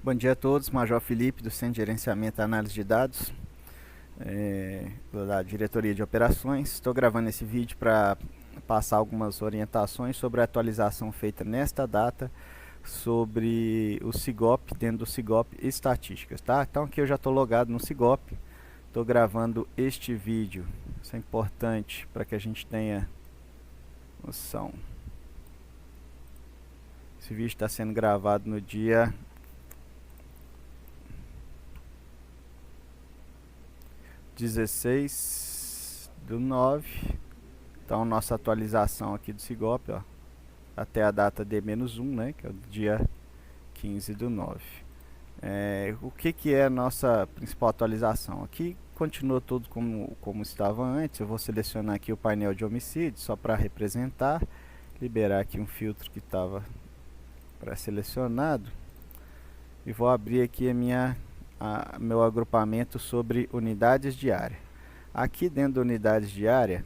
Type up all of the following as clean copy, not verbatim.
Bom dia a todos, Major Felipe do Centro de Gerenciamento e Análise de Dados, da Diretoria de Operações. Estou gravando esse vídeo para passar algumas orientações sobre a atualização feita nesta data sobre o SIGOP, dentro do SIGOP Estatísticas, tá? Então aqui eu já estou logado no SIGOP, estou gravando este vídeo, isso é importante para que a gente tenha noção. Esse vídeo está sendo gravado no dia 16/9. Então nossa atualização aqui do SIGOP, ó, até a data D-1, né, que é o dia 15/9. O que é a nossa principal atualização? Aqui continua tudo como estava antes. Eu vou selecionar aqui o painel de homicídio só para representar, liberar aqui um filtro que estava pré-selecionado e vou abrir aqui meu agrupamento sobre unidades de área. Aqui dentro da unidades de área,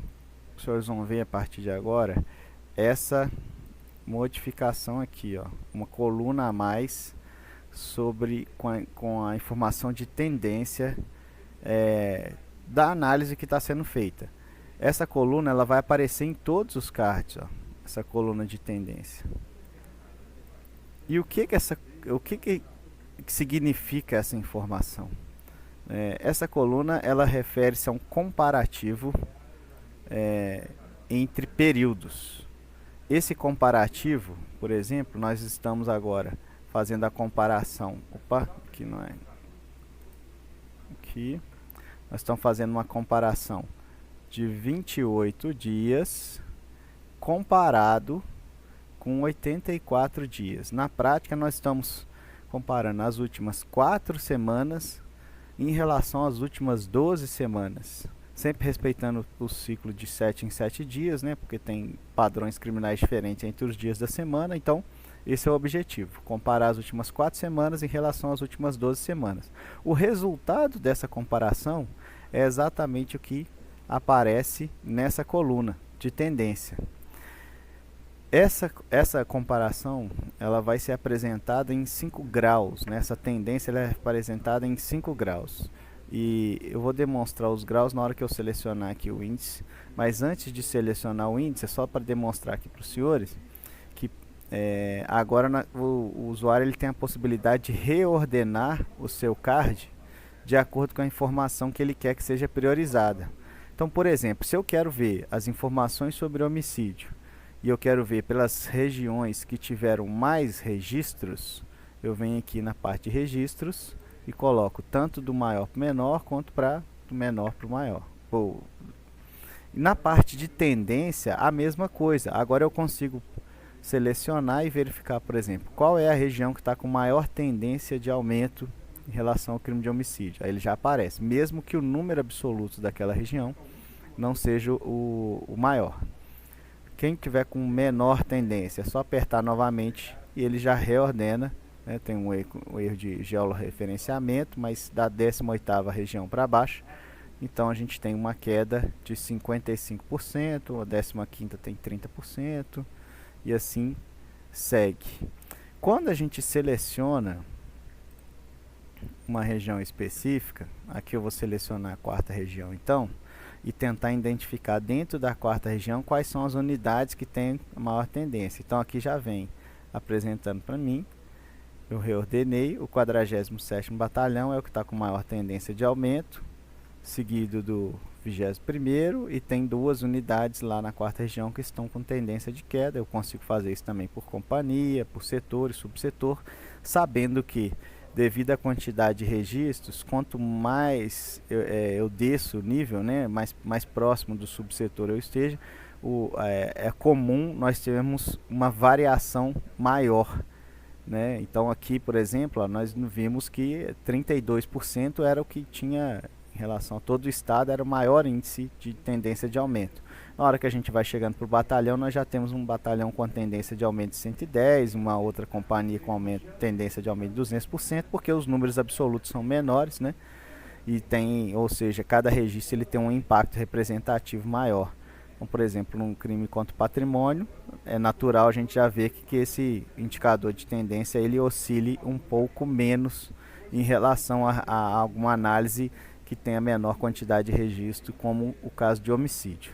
os senhores vão ver a partir de agora essa modificação aqui, ó, uma coluna a mais sobre com a informação de tendência da análise que está sendo feita. Essa coluna ela vai aparecer em todos os cards, ó, essa coluna de tendência. E o que significa essa informação? Essa coluna ela refere-se a um comparativo entre períodos. Esse comparativo, por exemplo, nós estamos agora fazendo a comparação. Opa, aqui não é. Aqui nós estamos fazendo uma comparação de 28 dias comparado com 84 dias. Na prática, nós estamos comparando as últimas 4 semanas em relação às últimas 12 semanas. Sempre respeitando o ciclo de 7 em 7 dias, né? Porque tem padrões criminais diferentes entre os dias da semana. Então, esse é o objetivo. Comparar as últimas 4 semanas em relação às últimas 12 semanas. O resultado dessa comparação é exatamente o que aparece nessa coluna de tendência. Essa comparação ela vai ser apresentada em 5 graus, né? Essa tendência ela é apresentada em 5 graus. E eu vou demonstrar os graus na hora que eu selecionar aqui o índice. Mas antes de selecionar o índice, é só para demonstrar aqui para os senhores que agora o usuário ele tem a possibilidade de reordenar o seu card de acordo com a informação que ele quer que seja priorizada. Então, por exemplo, se eu quero ver as informações sobre homicídio e eu quero ver pelas regiões que tiveram mais registros, eu venho aqui na parte de registros e coloco tanto do maior para o menor quanto do menor para o maior. Na parte de tendência, a mesma coisa. Agora eu consigo selecionar e verificar, por exemplo, qual é a região que está com maior tendência de aumento em relação ao crime de homicídio. Aí ele já aparece, mesmo que o número absoluto daquela região não seja o maior. Quem tiver com menor tendência, é só apertar novamente e ele já reordena. Tem um erro de georreferenciamento, mas da 18ª região para baixo, então a gente tem uma queda de 55%, a 15ª tem 30% e assim segue. Quando a gente seleciona uma região específica, aqui eu vou selecionar a 4ª região então, e tentar identificar dentro da 4ª região quais são as unidades que têm a maior tendência. Então aqui já vem apresentando para mim. Eu reordenei, o 47º Batalhão é o que está com maior tendência de aumento, seguido do 21º, e tem 2 unidades lá na 4ª região que estão com tendência de queda. Eu consigo fazer isso também por companhia, por setor e subsetor, sabendo que, devido à quantidade de registros, quanto mais eu desço o nível, né, mais próximo do subsetor eu esteja, é comum nós termos uma variação maior. Né? Então aqui, por exemplo, ó, nós vimos que 32% era o que tinha em relação a todo o estado, era o maior índice de tendência de aumento. Na hora que a gente vai chegando para o batalhão, nós já temos um batalhão com a tendência de aumento de 110%, uma outra companhia com tendência de aumento de 200%, porque os números absolutos são menores, né? E ou seja, cada registro ele tem um impacto representativo maior. Então, por exemplo, num crime contra o patrimônio, é natural a gente já ver que esse indicador de tendência ele oscile um pouco menos em relação a alguma análise que tenha menor quantidade de registro, como o caso de homicídio.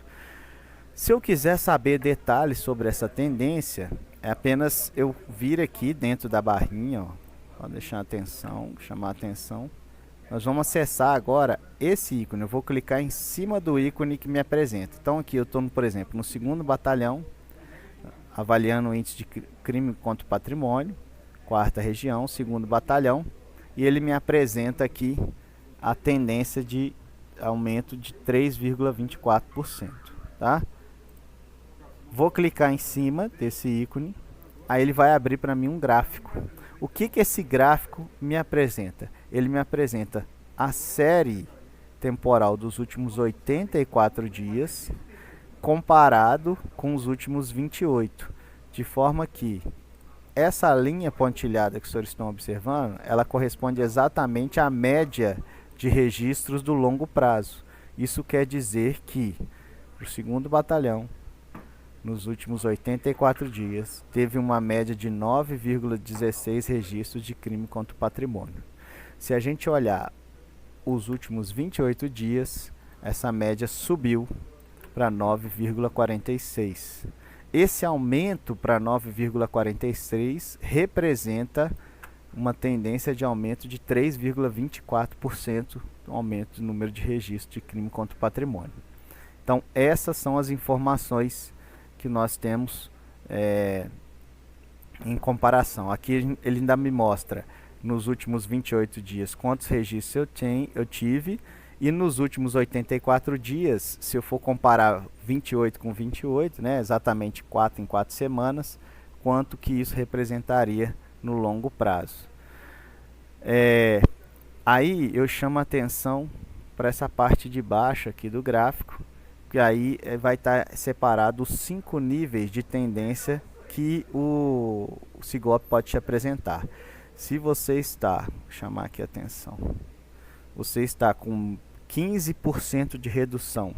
Se eu quiser saber detalhes sobre essa tendência, é apenas eu vir aqui dentro da barrinha, ó, pode deixar atenção, chamar atenção. Nós vamos acessar agora esse ícone. Eu vou clicar em cima do ícone que me apresenta. Então aqui eu estou, por exemplo, no 2º batalhão, avaliando o índice de crime contra o patrimônio, 4ª região, 2º batalhão, e ele me apresenta aqui a tendência de aumento de 3,24%, tá? Vou clicar em cima desse ícone, aí ele vai abrir para mim um gráfico. O que esse gráfico me apresenta? Ele me apresenta a série temporal dos últimos 84 dias comparado com os últimos 28, de forma que essa linha pontilhada que os senhores estão observando, ela corresponde exatamente à média de registros do longo prazo. Isso quer dizer que o 2º batalhão, nos últimos 84 dias, teve uma média de 9,16 registros de crime contra o patrimônio. Se a gente olhar os últimos 28 dias, essa média subiu para 9,46. Esse aumento para 9,46 representa uma tendência de aumento de 3,24% do aumento do número de registros de crime contra o patrimônio. Então, essas são as informações que nós temos em comparação. Aqui ele ainda me mostra nos últimos 28 dias quantos registros eu tive, e nos últimos 84 dias, se eu for comparar 28 com 28, né, exatamente 4 em 4 semanas, quanto que isso representaria no longo prazo. Aí eu chamo a atenção para essa parte de baixo aqui do gráfico, que aí vai estar separado os 5 níveis de tendência que o Sigope pode te apresentar. Se você está, vou chamar aqui a atenção, você está com 15% de redução,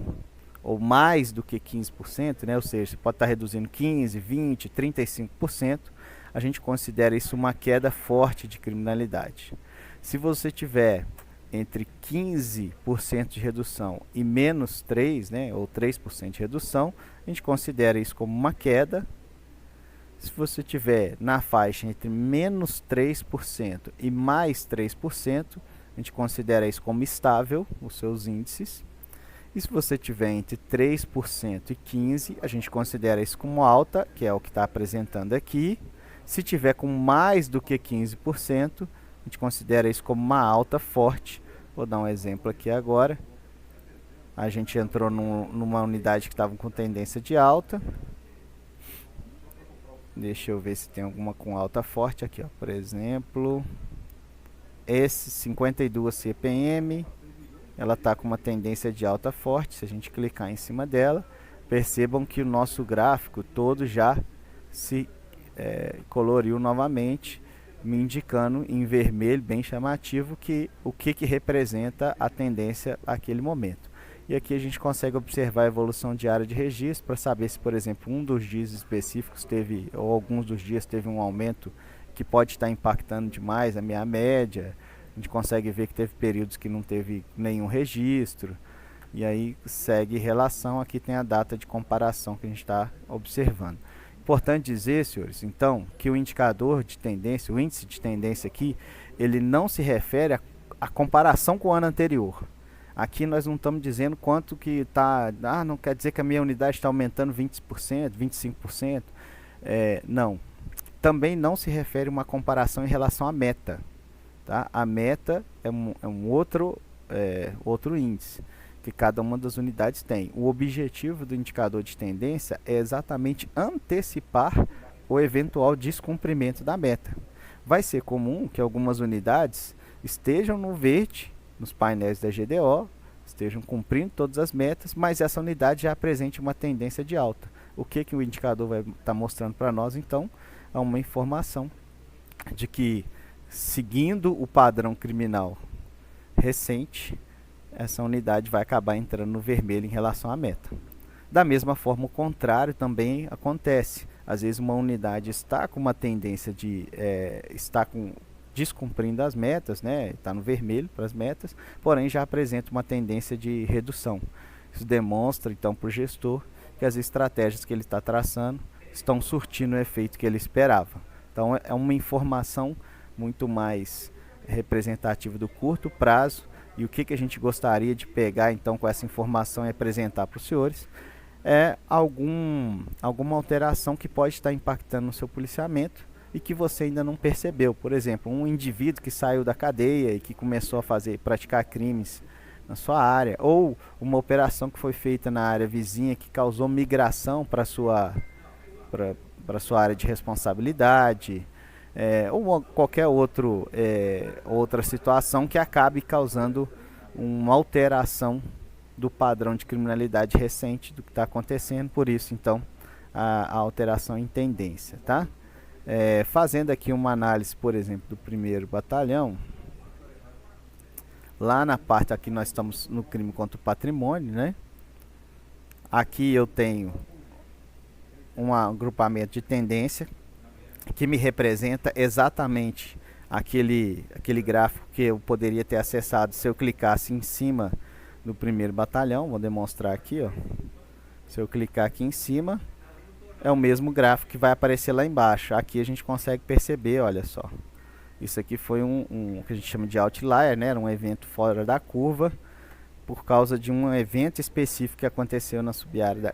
ou mais do que 15%, né? Ou seja, você pode estar reduzindo 15%, 20%, 35%, a gente considera isso uma queda forte de criminalidade. Se você tiver entre 15% de redução e menos 3%, né, ou 3% de redução, a gente considera isso como uma queda. Se você tiver na faixa entre menos 3% e mais 3%, a gente considera isso como estável, os seus índices. E se você tiver entre 3% e 15%, a gente considera isso como alta, que é o que está apresentando aqui. Se tiver com mais do que 15%, a gente considera isso como uma alta forte. Vou dar um exemplo aqui agora. A gente entrou numa unidade que estava com tendência de alta. Deixa eu ver se tem alguma com alta forte aqui, ó. Por exemplo, esse 52 CPM, ela está com uma tendência de alta forte. Se a gente clicar em cima dela, percebam que o nosso gráfico todo já se coloriu novamente, me indicando em vermelho bem chamativo o que representa a tendência àquele momento. E aqui a gente consegue observar a evolução diária de registro para saber se, por exemplo, um dos dias específicos teve, ou alguns dos dias teve um aumento que pode estar impactando demais a minha média. A gente consegue ver que teve períodos que não teve nenhum registro, e aí segue relação. Aqui tem a data de comparação que a gente está observando. Importante dizer, senhores, então, que o indicador de tendência, o índice de tendência aqui, ele não se refere à comparação com o ano anterior. Aqui nós não estamos dizendo quanto que está, não quer dizer que a minha unidade está aumentando 20%, 25%, não. Também não se refere a uma comparação em relação à meta, tá? A meta é um outro índice que cada uma das unidades tem. O objetivo do indicador de tendência é exatamente antecipar o eventual descumprimento da meta. Vai ser comum que algumas unidades estejam no verde, nos painéis da GDO, estejam cumprindo todas as metas, mas essa unidade já apresente uma tendência de alta. O que o indicador vai estar mostrando para nós, então, é uma informação de que, seguindo o padrão criminal recente, essa unidade vai acabar entrando no vermelho em relação à meta. Da mesma forma, o contrário também acontece. Às vezes uma unidade está com uma tendência de descumprindo as metas, né? Está no vermelho para as metas, porém já apresenta uma tendência de redução. Isso demonstra então para o gestor que as estratégias que ele está traçando estão surtindo o efeito que ele esperava. Então é uma informação muito mais representativa do curto prazo. E o que a gente gostaria de pegar então com essa informação e apresentar para os senhores é alguma alteração que pode estar impactando no seu policiamento e que você ainda não percebeu. Por exemplo, um indivíduo que saiu da cadeia e que começou a praticar crimes na sua área, ou uma operação que foi feita na área vizinha que causou migração para sua área de responsabilidade, ou qualquer outra situação que acabe causando uma alteração do padrão de criminalidade recente do que está acontecendo. Por isso, então, a alteração em tendência, tá? Fazendo aqui uma análise, por exemplo, do 1º Batalhão, lá na parte, aqui nós estamos no crime contra o patrimônio, né? Aqui eu tenho um agrupamento de tendência que me representa exatamente aquele gráfico que eu poderia ter acessado se eu clicasse em cima do 1º Batalhão. Vou demonstrar aqui, ó. Se eu clicar aqui em cima, é o mesmo gráfico que vai aparecer lá embaixo. Aqui a gente consegue perceber, olha só. Isso aqui foi um que a gente chama de outlier, né? Era um evento fora da curva, por causa de um evento específico que aconteceu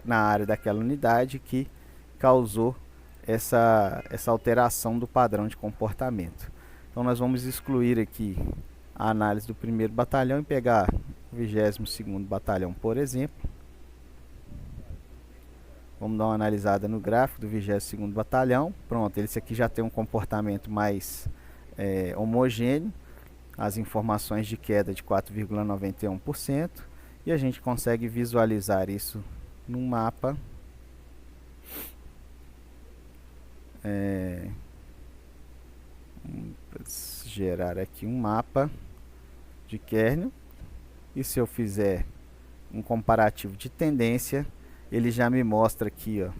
na área daquela unidade que causou essa alteração do padrão de comportamento. Então nós vamos excluir aqui a análise do 1º Batalhão e pegar o 22º Batalhão, por exemplo. Vamos dar uma analisada no gráfico do 22º Batalhão. Pronto, esse aqui já tem um comportamento mais homogêneo. As informações de queda de 4,91%. E a gente consegue visualizar isso num mapa. Vamos gerar aqui um mapa de kernel. E se eu fizer um comparativo de tendência, ele já me mostra aqui, ó,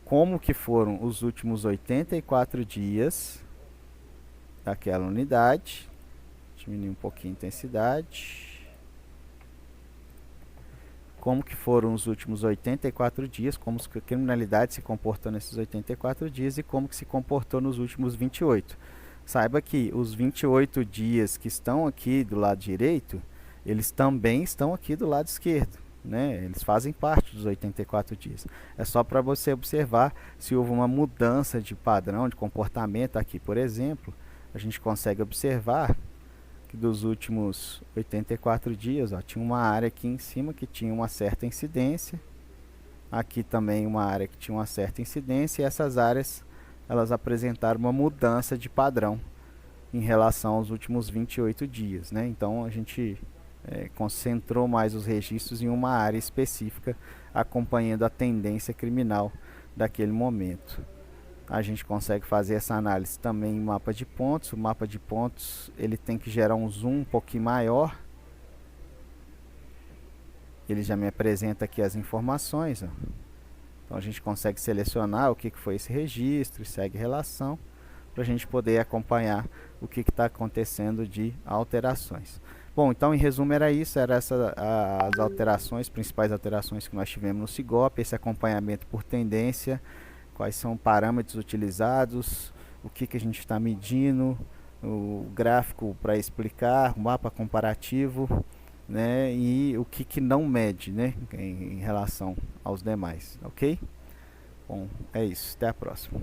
como que foram os últimos 84 dias daquela unidade. Diminuir um pouquinho a intensidade. Como que foram os últimos 84 dias, como a criminalidade se comportou nesses 84 dias e como que se comportou nos últimos 28. Saiba que os 28 dias que estão aqui do lado direito, eles também estão aqui do lado esquerdo, né? Eles fazem parte dos 84 dias. É só para você observar se houve uma mudança de padrão de comportamento aqui, por exemplo. A gente consegue observar que dos últimos 84 dias, ó, tinha uma área aqui em cima que tinha uma certa incidência. Aqui também uma área que tinha uma certa incidência. E essas áreas, elas apresentaram uma mudança de padrão em relação aos últimos 28 dias, né? Então a gente concentrou mais os registros em uma área específica, acompanhando a tendência criminal daquele momento. A gente consegue fazer essa análise também em mapa de pontos. O mapa de pontos, ele tem que gerar um zoom um pouquinho maior. Ele já me apresenta aqui as informações, ó. Então a gente consegue selecionar o que foi esse registro, segue relação, para a gente poder acompanhar o que está acontecendo de alterações. Bom, então em resumo era isso, as alterações, principais alterações que nós tivemos no SIGOP, esse acompanhamento por tendência, quais são os parâmetros utilizados, o que a gente está medindo, o gráfico para explicar, o mapa comparativo, né, e o que não mede, né, em relação aos demais, ok? Bom, é isso, até a próxima.